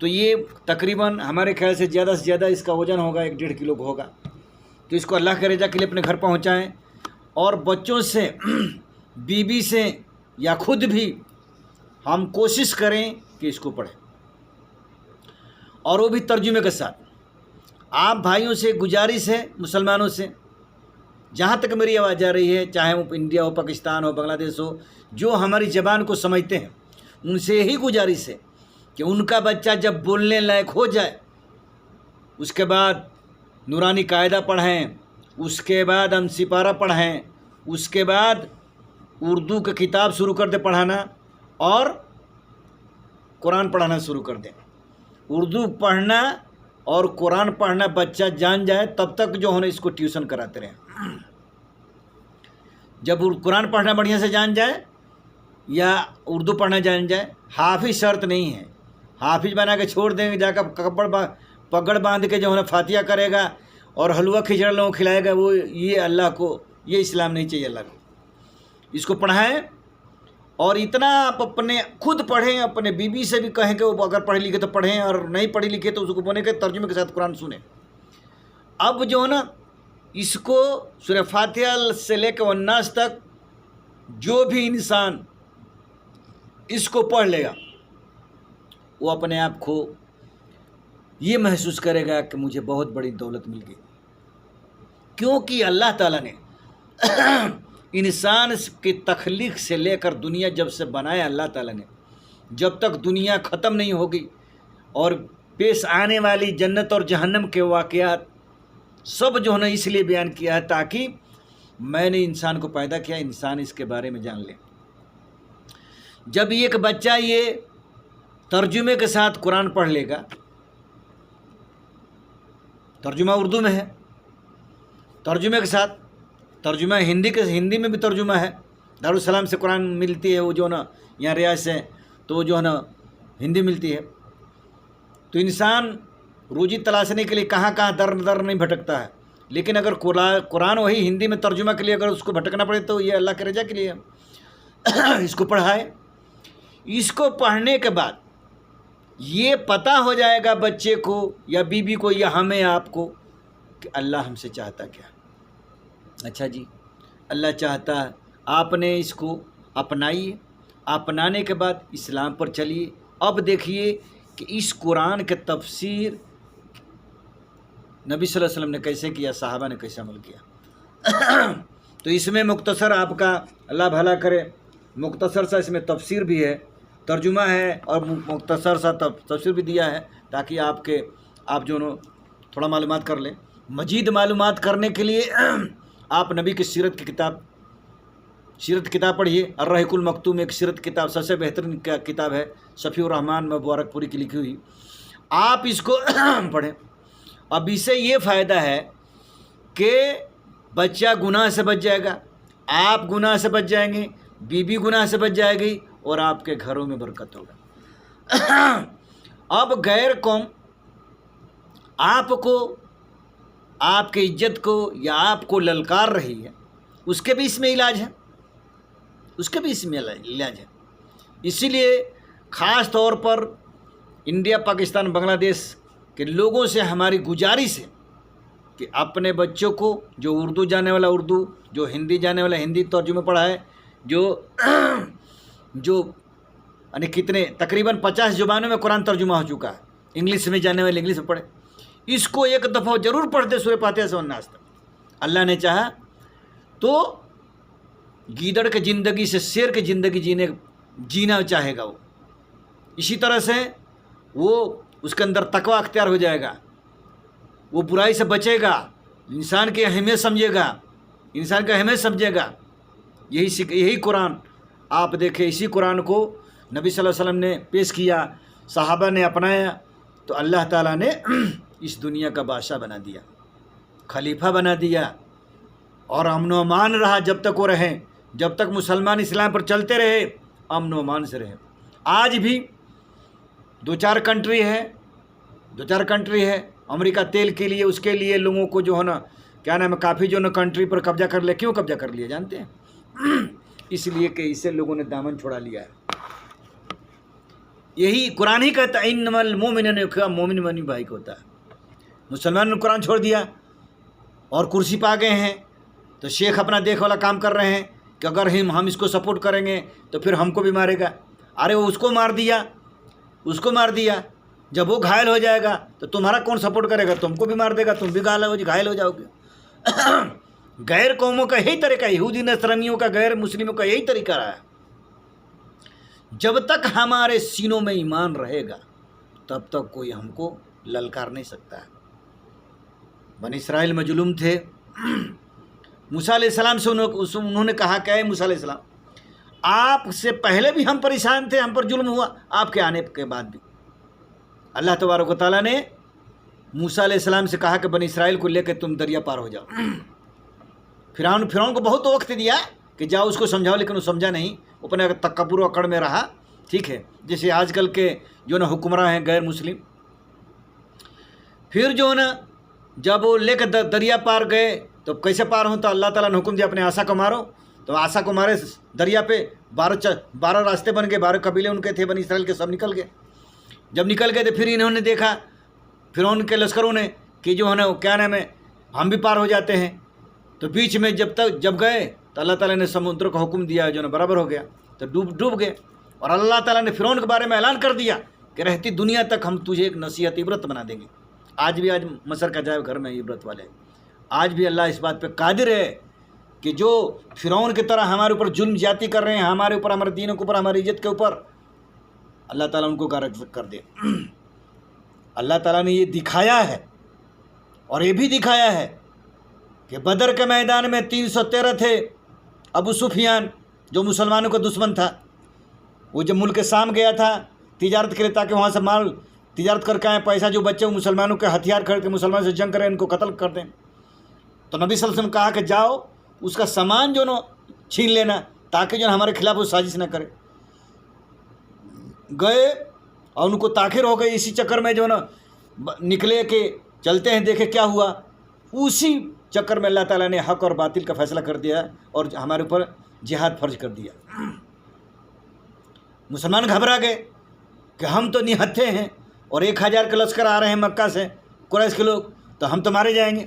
تو یہ تقریباً ہمارے خیال سے زیادہ اس کا وزن ہوگا 1-1.5 کلو کا ہوگا. تو اس کو اللہ کے رضا کے لیے اپنے گھر پہنچائیں اور بچوں سے بیوی سے یا خود بھی ہم کوشش کریں کہ اس کو پڑھیں اور وہ بھی ترجمے کے ساتھ. آپ بھائیوں سے گزارش ہے مسلمانوں سے جہاں تک میری آواز جا رہی ہے چاہے وہ انڈیا ہو پاکستان ہو بنگلہ دیش ہو جو ہماری زبان کو سمجھتے ہیں ان سے یہی گزارش ہے کہ ان کا بچہ جب بولنے لائق ہو جائے اس کے بعد نورانی قاعدہ پڑھیں اس کے بعد ہم سپارہ پڑھیں اس کے بعد اردو کی کتاب شروع کر دیں پڑھانا اور قرآن پڑھانا شروع کر دیں. اردو پڑھنا اور قرآن پڑھنا بچہ جان جائے تب تک جو ہونا اس کو ٹیوشن کراتے رہیں. جب قرآن پڑھنا بڑھیا سے جان جائے یا اردو پڑھنا جان جائے حافظ شرط نہیں ہے. حافظ بنا کے چھوڑ دیں گے جا کر پگڑ باندھ کے جو ہے نا فاتحہ کرے گا اور حلوہ کھچڑا لوگوں کو کھلائے گا وہ یہ اللہ کو یہ اسلام نہیں چاہیے اللہ کو. اس کو پڑھائیں اور اتنا آپ اپنے خود پڑھیں اپنے بیوی سے بھی کہیں کہ وہ اگر پڑھے لکھے تو پڑھیں اور نہیں پڑھی لکھے تو اس کو بولیں کہ ترجمے کے ساتھ قرآن سنیں. اب جو ہے نا اس کو سورہ فاتحہ سے لے کے والناس تک جو بھی انسان اس کو پڑھ لے گا وہ اپنے آپ کو یہ محسوس کرے گا کہ مجھے بہت بڑی دولت مل گئی. کیونکہ اللہ تعالیٰ نے انسان کی تخلیق سے لے کر دنیا جب سے بنایا اللہ تعالیٰ نے جب تک دنیا ختم نہیں ہوگی اور پیش آنے والی جنت اور جہنم کے واقعات سب جو ہے نا اس لیے بیان کیا ہے تاکہ میں نے انسان کو پیدا کیا انسان اس کے بارے میں جان لے. جب ایک بچہ یہ ترجمے کے ساتھ قرآن پڑھ لے گا ترجمہ اردو میں ہے ترجمے کے ساتھ ترجمہ ہندی میں بھی ترجمہ ہے. دارالسلام سے قرآن ملتی ہے وہ جو نا یہاں ریاض سے تو جو ہے نا ہندی ملتی ہے. تو انسان روزی تلاشنے کے لیے کہاں در نہیں بھٹکتا ہے. لیکن اگر قرآن وہی ہندی میں ترجمہ کے لیے اگر اس کو بھٹکنا پڑے تو یہ اللہ کے رضا کے لیے اس کو پڑھائے. اس کو پڑھنے کے بعد یہ پتہ ہو جائے گا بچے کو یا بیوی کو یا ہمیں آپ کو کہ اللہ ہم سے چاہتا کیا. اچھا جی اللہ چاہتا ہے آپ نے اس کو اپنائیے اپنانے کے بعد اسلام پر چلیے. اب دیکھیے کہ اس قرآن کے تفسیر نبی صلی اللہ علیہ وسلم نے کیسے کیا صحابہ نے کیسے عمل کیا. تو اس میں مختصر آپ کا اللہ بھلا کرے مختصر سا اس میں تفسیر بھی ہے ترجمہ ہے اور مختصر سا تفسیر بھی دیا ہے تاکہ آپ جو تھوڑا معلومات کر لیں. مزید معلومات کرنے کے لیے آپ نبی کی سیرت کی کتاب پڑھیے. الرحیق المختوم ایک سیرت کتاب سب سے بہترین کتاب ہے صفی الرحمن مبارک پوری کی لکھی ہوئی. آپ اس کو پڑھیں. اب اس سے یہ فائدہ ہے کہ بچہ گناہ سے بچ جائے گا آپ گناہ سے بچ جائیں گے بیوی گناہ سے بچ جائے گی اور آپ کے گھروں میں برکت ہوگا. اب غیر قوم آپ کو آپ کی عزت کو یا آپ کو للکار رہی ہے اس کے بھی اس میں علاج ہے اسی لیے خاص طور پر انڈیا پاکستان بنگلہ دیش کے لوگوں سے ہماری گزارش ہے کہ اپنے بچوں کو جو اردو جانے والا اردو جو ہندی جانے والا ہندی ترجمہ پڑھائے جو یعنی کتنے تقریباً 50 زبانوں میں قرآن ترجمہ ہو چکا ہے. انگلش میں جانے والے انگلش میں پڑھے. اس کو ایک دفعہ ضرور پڑھتے سورہ فاتحہ سے والناس تک. اللہ نے چاہا تو گیدڑ کی زندگی سے شیر کی زندگی جینا چاہے گا وہ. اسی طرح سے وہ اس کے اندر تقوی اختیار ہو جائے گا وہ برائی سے بچے گا انسان کی اہمیت سمجھے گا یہی قرآن آپ دیکھیں. اسی قرآن کو نبی صلی اللہ علیہ وسلم نے پیش کیا صحابہ نے اپنایا تو اللہ تعالیٰ نے اس دنیا کا بادشاہ بنا دیا خلیفہ بنا دیا اور امن و امان رہا جب تک وہ رہیں جب تک مسلمان اسلام پر چلتے رہے امن و امان سے رہے. آج بھی 2-4 کنٹری ہے امریکہ تیل کے لیے اس کے لیے لوگوں کو جو ہے نا کیا نام ہے کافی جو ہے نا کنٹری پر قبضہ کر لیا. کیوں قبضہ کر لیا جانتے ہیں؟ اس لیے کہ اسے لوگوں نے دامن چھڑا لیا ہے. یہی قرآن ہی کہتا ہے انما المؤمنون اخوہ، مومن مومن بھائی کو ہوتا ہے۔ مسلمان نے قرآن چھوڑ دیا اور کرسی پا گئے ہیں، تو شیخ اپنا دیکھ والا کام کر رہے ہیں کہ اگر ہم اس کو سپورٹ کریں گے تو پھر ہم کو بھی مارے گا۔ ارے وہ اس کو مار دیا، جب وہ گھائل ہو جائے گا تو تمہارا کون سپورٹ کرے گا؟ تم کو بھی مار دے گا، تم بھی گھائل ہو جاؤ گے۔ غیر قوموں کا یہی طریقہ، یہودی نصرانیوں کا، غیر مسلموں کا یہی طریقہ رہا ہے۔ جب تک ہمارے سینوں میں ایمان رہے گا تب تک کوئی ہم کو للکار نہیں سکتا ہے۔ بنی اسرائیل مظلوم تھے، موسیٰ علیہ السلام سے انہوں نے کہا کہ اے موسیٰ علیہ السلام، آپ سے پہلے بھی ہم پریشان تھے، ہم پر ظلم ہوا، آپ کے آنے کے بعد بھی۔ اللہ تبارک و تعالیٰ نے موسیٰ علیہ السلام سے کہا کہ بنی اسرائیل کو لے کے تم دریا پار ہو جاؤ۔ فرعون کو بہت وقت دیا کہ جاؤ اس کو سمجھاؤ، لیکن وہ سمجھا نہیں، اپنے تکبر و اکڑ میں رہا۔ ٹھیک ہے، جیسے آج کل کے جو نا حکمراں ہیں غیر مسلم، پھر جو نا جب وہ لے کے دریا پار گئے تو کیسے پار ہوں؟ تو اللہ تعالیٰ نے حکم دیا اپنے عصا کو مارو، تو عصا کو مارے دریا پہ 12 راستے بن گئے، 12 قبیلے ان کے تھے بنی اسرائیل کے، سب نکل گئے۔ جب نکل گئے تو پھر انہوں نے دیکھا، پھر ان کے لشکروں نے کہ جو ہے نا کیا نام ہے، ہم بھی پار ہو جاتے ہیں، تو بیچ میں جب گئے تو اللہ تعالیٰ نے سمندر کو حکم دیا جو نا برابر ہو گیا، تو ڈوب گئے۔ اور اللہ تعالیٰ نے فرعون کے بارے میں اعلان کر دیا کہ رہتی دنیا تک ہم تجھے ایک نصیحت عبرت بنا دیں گے۔ آج مصر کا جائے گھر میں عبرت والے، آج بھی اللہ اس بات پہ قادر ہے کہ جو فرعون کی طرح ہمارے اوپر ظلم زیادتی کر رہے ہیں، ہمارے اوپر، ہمارے دینوں کے اوپر، ہماری عزت کے اوپر، اللہ تعالیٰ ان کو غرق کر دے۔ اللہ تعالیٰ نے یہ دکھایا ہے، اور یہ بھی دکھایا ہے کہ بدر کے میدان میں 313 تھے۔ ابو سفیان جو مسلمانوں کا دشمن تھا، وہ جب ملک شام گیا تھا تجارت کے لیے تاکہ وہاں سے مال تجارت کر کے آئیں، پیسہ جو بچے وہ مسلمانوں کے ہتھیار خرید کے مسلمان سے جنگ کریں، ان کو قتل کر دیں، تو نبی صلی اللہ علیہ وسلم کہا کہ جاؤ اس کا سامان جو نا چھین لینا تاکہ جو ہمارے خلاف وہ سازش نہ کرے۔ گئے اور ان کو تاخیر ہو گئی، اسی چکر میں جو نا نکلے کہ چلتے ہیں دیکھے کیا ہوا، اسی چکر میں اللہ تعالیٰ نے حق اور باطل کا فیصلہ کر دیا اور ہمارے اوپر جہاد فرض کر دیا۔ مسلمان گھبرا گئے کہ ہم تو نہتھے ہیں اور 1000 کے لشکر آ رہے ہیں مکہ سے، قریش کے لوگ، تو ہم تو مارے جائیں گے۔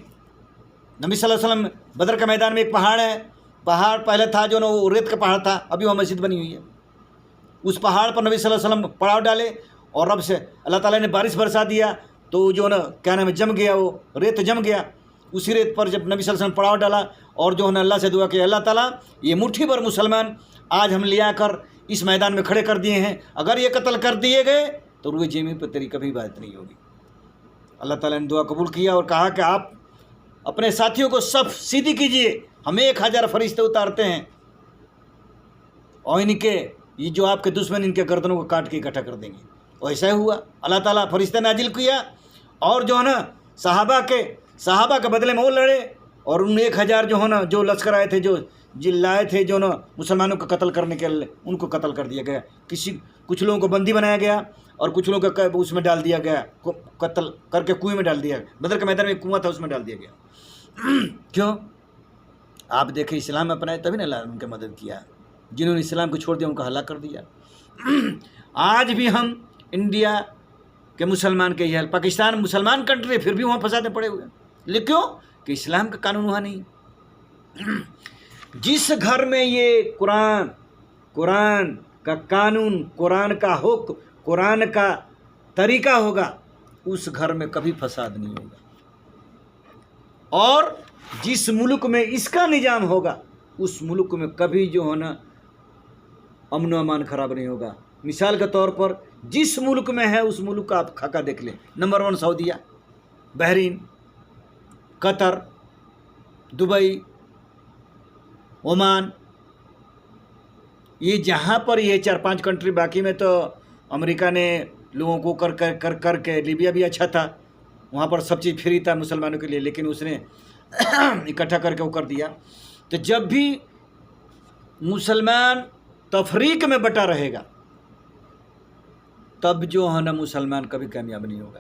نبی صلی اللہ علیہ وسلم، بدر کے میدان میں ایک پہاڑ ہے، پہاڑ پہلے تھا جو نا وہ ریت کا پہاڑ تھا، ابھی وہ مسجد بنی ہوئی ہے، اس پہاڑ پر نبی صلی اللہ علیہ وسلم پڑاؤ ڈالے اور رب سے اللہ تعالیٰ نے بارش برسا دیا، تو جو نا کیا نام ہے جم گیا، وہ ریت جم گیا۔ اسی ریت پر جب نبی صلی اللہ علیہ وسلم پڑاؤ ڈالا اور جو ہے نا اللہ سے دعا کہ اللہ تعالیٰ یہ مٹھی بھر مسلمان آج ہم لے آ کر اس میدان میں کھڑے کر دیے ہیں، اگر یہ قتل کر دیے گئے تو روئے زمین پہ تیری کبھی بات نہیں ہوگی۔ اللہ تعالیٰ نے دعا قبول کیا اور کہا کہ آپ اپنے ساتھیوں کو صف سیدھی کیجئے، ہم 1000 فرشتے اتارتے ہیں اور ان کے یہ جو آپ کے دشمن ان کے گردنوں کو کاٹ کے اکٹھا کر دیں گے۔ اور ایسا ہوا، اللہ تعالیٰ فرشتے نازل کیا اور جو ہے نا صحابہ کے بدلے میں وہ لڑے، اور ان 1000 جو ہے نا جو لشکر آئے تھے، جو لائے تھے جو نا مسلمانوں کو قتل کرنے کے لیے، ان کو قتل کر دیا گیا۔ کچھ لوگوں کو بندی بنایا گیا اور کچھ لوگوں کو اس میں ڈال دیا گیا، قتل کر کے کنویں میں ڈال دیا گیا۔ بدر کے میدان میں ایک کنواں تھا، اس میں ڈال دیا گیا۔ کیوں؟ آپ دیکھیں اسلام اپنائے تبھی نا اللہ نے ان کی مدد کیا، جنہوں نے اسلام کو چھوڑ دیا ان کو ہلاک کر دیا۔ آج بھی ہم انڈیا کے مسلمان کے یہ حال، پاکستان مسلمان کنٹری پھر بھی وہاں فسادیں پڑے ہوئے ہیں، لیکن کیوں؟ کہ اسلام کا قانون وہاں نہیں۔ جس گھر میں یہ قرآن کا قانون، قرآن کا حکم، قرآن کا طریقہ ہوگا، اس گھر میں کبھی فساد نہیں ہوگا، اور جس ملک میں اس کا نظام ہوگا اس ملک میں کبھی جو ہونا امن و امان خراب نہیں ہوگا۔ مثال کے طور پر جس ملک میں ہے اس ملک کا آپ خاکہ دیکھ لیں، نمبر 1 سعودیہ، بحرین، قطر، دبئی، عمان، یہ جہاں پر یہ 4-5 کنٹری، باقی میں تو امریکہ نے لوگوں کو کر کے، لیبیا بھی اچھا تھا، وہاں پر سب چیز فری تھا مسلمانوں کے لیے، لیکن اس نے اکٹھا کر کے وہ کر دیا۔ تو جب بھی مسلمان تفریق میں بٹا رہے گا تب جو ہے نا مسلمان کبھی کامیاب نہیں ہوگا۔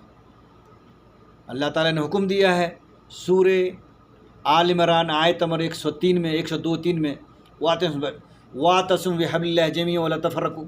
اللہ تعالیٰ نے حکم دیا ہے سورہ آل عمران آیت نمبر 103 میں، 102-3 میں، وَاعْتَصِمُوا بِحَبْلِ اللَّهِ جَمِيعًا وَلَا تَفَرَّقُوا،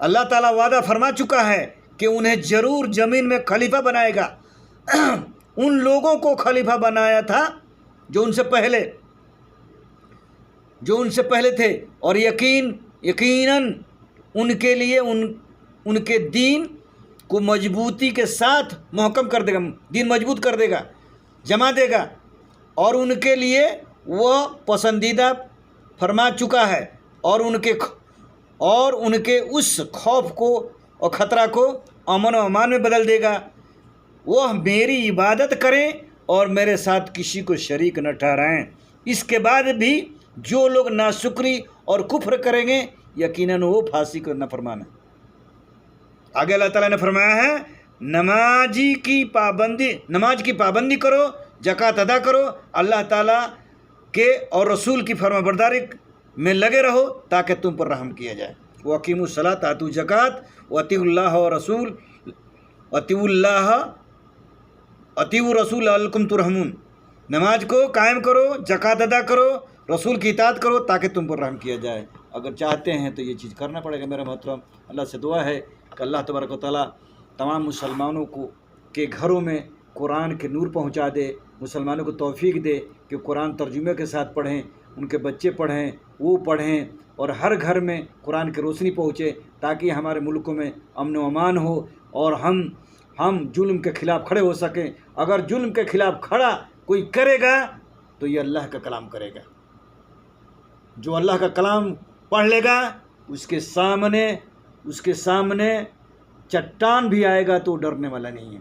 اللہ تعالیٰ وعدہ فرما چکا ہے کہ انہیں ضرور زمین میں خلیفہ بنائے گا۔ ان لوگوں کو خلیفہ بنایا تھا جو ان سے پہلے تھے، اور یقیناً ان کے لیے ان کے دین کو مضبوطی کے ساتھ محکم کر دے گا، دین مضبوط کر دے گا، جما دے گا، اور ان کے لیے وہ پسندیدہ فرما چکا ہے، اور ان کے اس خوف کو اور خطرہ کو امن و امان میں بدل دے گا۔ وہ میری عبادت کریں اور میرے ساتھ کسی کو شریک نہ ٹھہرائیں۔ اس کے بعد بھی جو لوگ ناشکری اور کفر کریں گے یقیناً وہ پھانسی کو نافرمان ہیں۔ آگے اللہ تعالیٰ نے فرمایا ہے نماز کی پابندی کرو، زکوٰۃ ادا کرو، اللہ تعالیٰ کے اور رسول کی فرما برداری میں لگے رہو تاکہ تم پر رحم کیا جائے۔ وَأَقِیمُوا الصَّلَاةَ وَآتُوا الزَّکَاةَ وَأَطِیعُوا الرَّسُولَ لَعَلَّکُم تُرْحَمُونَ۔ نماز کو قائم کرو، زکوٰۃ ادا کرو، رسول کی اطاعت کرو تاکہ تم پر رحم کیا جائے۔ اگر چاہتے ہیں تو یہ چیز کرنا پڑے گا میرے محترم۔ اللہ سے دعا ہے کہ اللہ تبارک و تعالیٰ تمام مسلمانوں کے گھروں میں قرآن کے نور پہنچا دے، مسلمانوں کو توفیق دے کہ قرآن ترجمے کے ساتھ پڑھیں، ان کے بچے پڑھیں، وہ پڑھیں، اور ہر گھر میں قرآن کی روشنی پہنچے تاکہ ہمارے ملکوں میں امن و امان ہو، اور ہم ظلم کے خلاف کھڑے ہو سکیں۔ اگر ظلم کے خلاف کھڑا کوئی کرے گا تو یہ اللہ کا کلام کرے گا۔ جو اللہ کا کلام پڑھ لے گا اس کے سامنے چٹان بھی آئے گا تو ڈرنے والا نہیں ہے۔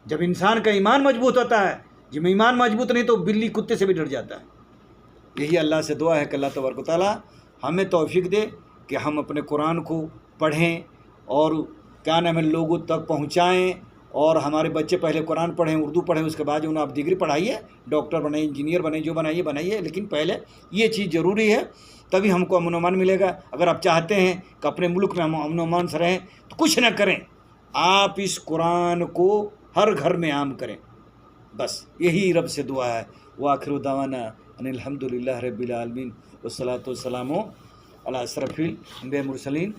جب انسان کا ایمان مضبوط ہوتا ہے، جب ایمان مضبوط نہیں تو بلی کتے سے بھی ڈر جاتا ہے۔ یہی اللہ سے دعا ہے کہ اللہ تبارک و تعالیٰ ہمیں توفیق دے کہ ہم اپنے قرآن کو پڑھیں اور لوگوں تک پہنچائیں، اور ہمارے بچے پہلے قرآن پڑھیں، اردو پڑھیں، اس کے بعد انہیں آپ ڈگری پڑھائیے، ڈاکٹر بنائیں، انجینئر بنائیں، جو بنائیے، لیکن پہلے یہ چیز ضروری ہے، تبھی ہم کو امن و امان ملے گا۔ اگر آپ چاہتے ہیں کہ اپنے ملک میں ہم امن و امان سے رہیں تو کچھ نہ کریں، آپ اس قرآن کو ہر گھر میں عام کریں، بس یہی رب سے دعا ہے۔ وآخر دعوانا ان الحمد للہ رب العالمین والصلاۃ والسلام علی اشرف الانبیاء والمرسلین۔